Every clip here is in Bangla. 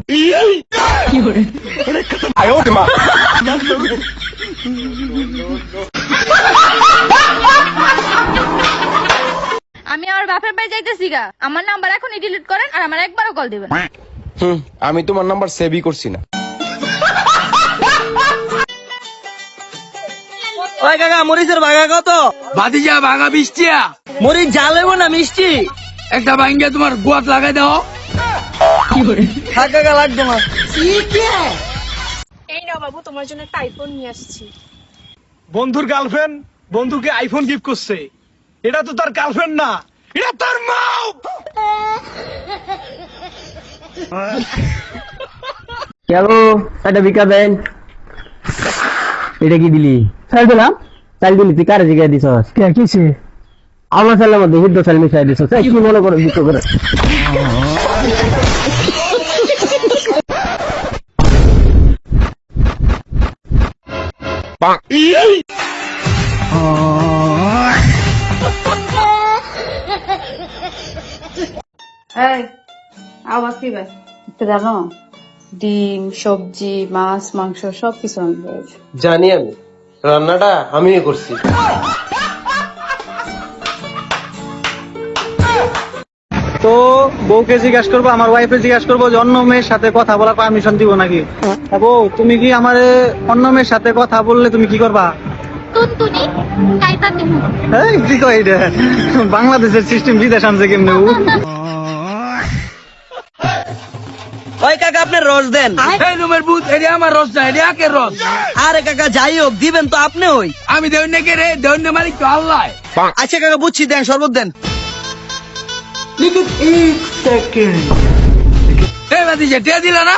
আমি আমার বাপের বাড়ি যাইতেছি গা, আমার নাম্বার এখনই ডিলিট করেন আর আমার একবারও কল দিবেন। আমি তোমার নাম্বার সেভই করছি না। ওই কাকা মরিচের ভাগা কত? ভাতিজা ভাগা 20 টাকা। মরিচ ঝালেবো না মিষ্টি? একটা ভাঙ্গিয়া তোমার গোয়াত লাগাই দাও। থাক কাকা লাগবে না। এই নাও বাবু, তোমার জন্য একটা আইফোন নিয়ে আসছি। বন্ধুর গার্লফ্রেন্ড বন্ধুকে আইফোন গিফট করছে। এটা তো তার গার্লফ্রেন্ড না, এটা তার মাও। চলো একটা বিকা দেন। এটা কি দিলি? চাল দিলাম। চাল দিলি তুই কারে জিগাই দিছস? কে কিছে? আমার চালের মধ্যে হিদ্দ চাল মিশাই দিছস। কি মনে করে বিক্রি করে? আওয়াজ কি ভাই? জানো ডিম, সবজি, মাছ, মাংস সবকিছু আনবে। জানি, আমি রান্নাটা আমিই করছি। তো বউকে জিজ্ঞাসা করবো, আমার ওয়াইফে জিজ্ঞাসা করবো যে অন্য মেয়ের সাথে কথা বলার পারমিশন দিব নাকি। বউ তুমি কি আমারে অন্য মেয়ের সাথে কথা বললে তুমি কি করবা? এই কি কই এটা? বাংলাদেশের সিস্টেম বিদেশ আনছে কেমনে? ওই কাকা আপনি রস দেন। এই রুমের ভূত, এটা আমার রস না, এটা একের রস। আরে কাকা যাই হোক দিবেন তো আপনি। ওই আমি দেউন নাকি রে, দেউন মালিক তো আল্লাহ। আচ্ছা কাকা বুঝছি, দেন শরবত দেন। এই ভাতিজা টিয়া দিলা না?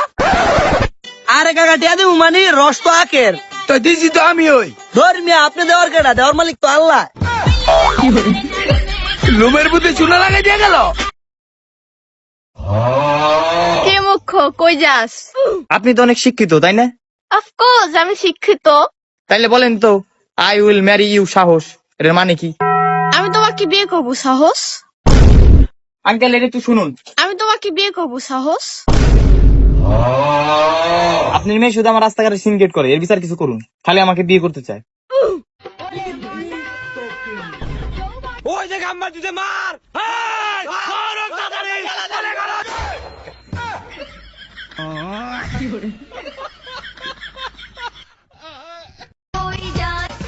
আরে কাকা টিয়া দিব মানে রস তো আখের। তো দিছি তো আমি। ওই ধর্মিয়া আপনি দেওয়ার কেটা? দেওয়ার মালিক তো আল্লাহ। রুমের ভূতে চুনা লাগাই দিয়ে গেল। কে মুখ্য, কই যাস? আপনি তো অনেক শিক্ষিত তাই না? অফকোর্স আমি শিক্ষিত। তাইলে বলেন তো, আই উইল ম্যারি ইউ সাহস এর মানে কি? আমি তোমাকে বিয়ে করবো সাহস। আঙ্কেল এটা একটু শুনুন। আমি তোমাকে বিয়ে করবো সাহস। আপনার মেয়ে শুধু আমার রাস্তাঘাটে সিনগেট করে, এর বিচার কিছু করুন। খালি আমাকে বিয়ে করতে চায়। ওই যে গাম্মা দিতে মার।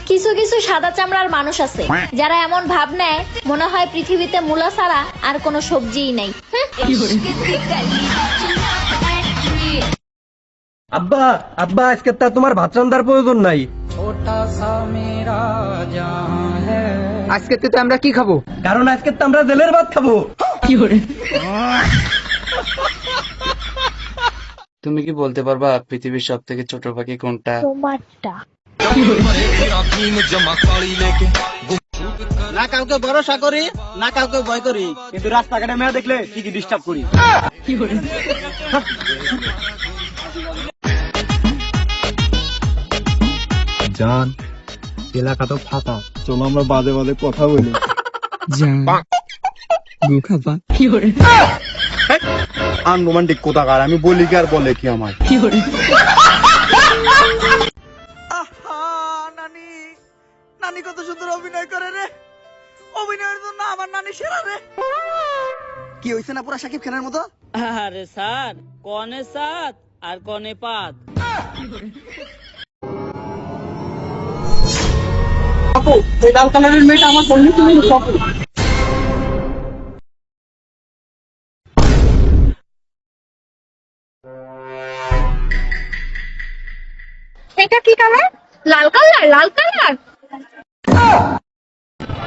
কিছু কিছু সাদা চামড়ার মানুষ আছে যারা এমন ভাব নেয় মনে হয় পৃথিবীতে মূলা ছাড়া আর কোনো সবজিই নেই। আব্বা আব্বা, আজকে তা তোমার ভাত রান্নার প্রয়োজন নাই। আজকে তো আমরা কি খাবো? কারণ আজকে তো আমরা জেলের ভাত খাবো। তুমি কি বলতে পারবা পৃথিবীর সব থেকে ছোট পাখি কোনটা? তোমারটা। না কাউকে ভরসা করি, না কাউকে ভয় করি, কিন্তু রাস্তাঘাটে মেয়ে দেখলে ঠিকই ডিস্টার্ব করি। জান এলাকা তো ফাঁকা, চলো আমরা বাজে বাজে কথা বলি। আনরোমান্টিক কোথাকার, আমি বলি কি আর বলে কি আমার। নানি নানি কত সুন্দর অভিনয় করে রে। অভিনয়ের জন্য আমার নানি সেরা রে। কি হইছে না পুরা শাকিব খানের মতো? আরে স্যার, কনে সাত আর কনে পাত। আপু এই লাল কালারের মেয়েটা আমার বন্ধু, তুমি আপু। এটা কি কালার? লাল কালার। লাল কালার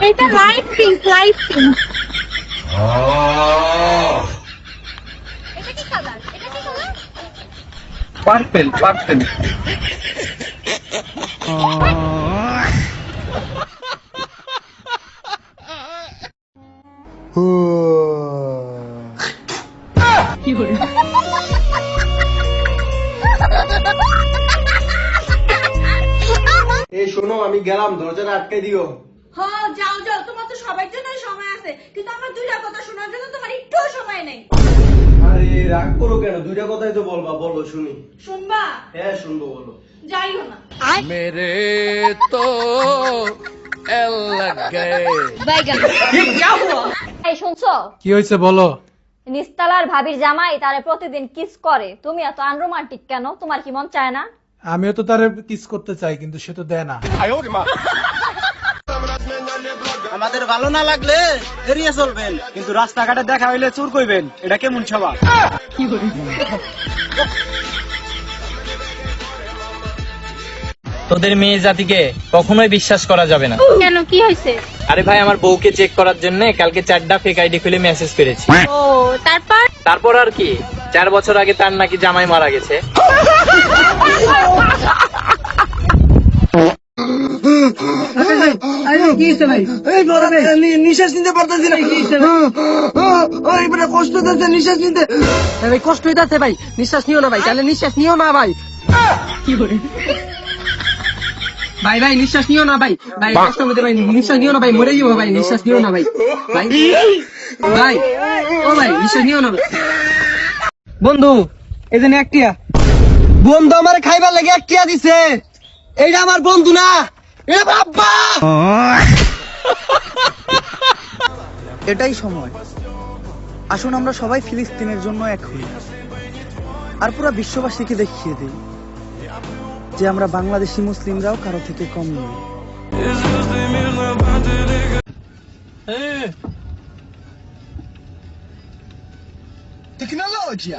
এটা লাইট পিঙ্ক। Light pink. এটা কি কালার? এটা কি কালার? Purple purple. এই শোনো, আমি গেলাম, দরজাটা আটকে দিও। হ্যাঁ যাও যাও, তোমার তো সবার জন্য সময় আছে, কিন্তু আমার দুইটা কথা শোনার জন্য তোমার একটুও সময় নেই। আরে রাগ করো কেন? দুইটা কথাই তো বলবা, বলো শুনি। শুনবা? হ্যাঁ শুনবো, বলো। যাইও না। मेरे तो एल लग गए। এই শুনছো? কি হয়েছে বলো? নিস্তালার ভাবির জামাই তারে প্রতিদিন কিস করে, তুমি এত আনরোমান্টিক কেন? তোমার কি মন চায় না? আমিও তো তারে কিস করতে চাই, কিন্তু সে তো দেয় না। আমাদের ভালো না লাগলে এড়িয়ে চলবেন, কিন্তু রাস্তাঘাটে দেখা হইলে চুর কইবেন। এটা কেমন স্বভাব? তোদের মেয়ে জাতিকে কখনোই বিশ্বাস করা যাবে না। কেন, কি হয়েছে? আরে ভাই, আমার বউকে চেক করার জন্য কালকে 4টা ফেক আইডি খুলে মেসেজ করেছি। ও তারপর? তারপর আর কি, 4 বছর আগে তার নাকি জামাই মারা গেছে। নিঃশ্বাস নিতে পারতেছি না, কষ্ট হচ্ছে নিঃশ্বাস নিতে। ভাই কষ্ট হইতাছে ভাই, নিঃশ্বাস নিও না ভাই, তাহলে নিঃশ্বাস নিও না ভাই। ভাই ভাই নিঃশ্বাস নিও না ভাই, ভাই কষ্ট হইতে ভাই, নিঃশ্বাস নিও না ভাই, মরে যাবো ভাই, নিঃশ্বাস নিও না ভাই। ভাই ভাই ও ভাই নিঃশ্বাস নিও না। বন্ধু, এই যে একটিয়া বন্ধু আমার খাইবার লাগে একটিয়া দিছে। এইটা আমার বন্ধু না, এটা বাবা। এটাই সময়, আসুন আমরা সবাই ফিলিস্তিনের জন্য এক হই, আর পুরো বিশ্ববাসীকে দেখিয়ে দিই যে আমরা বাংলাদেশি মুসলিমরাও কারো থেকে কম নই। Tecnologia.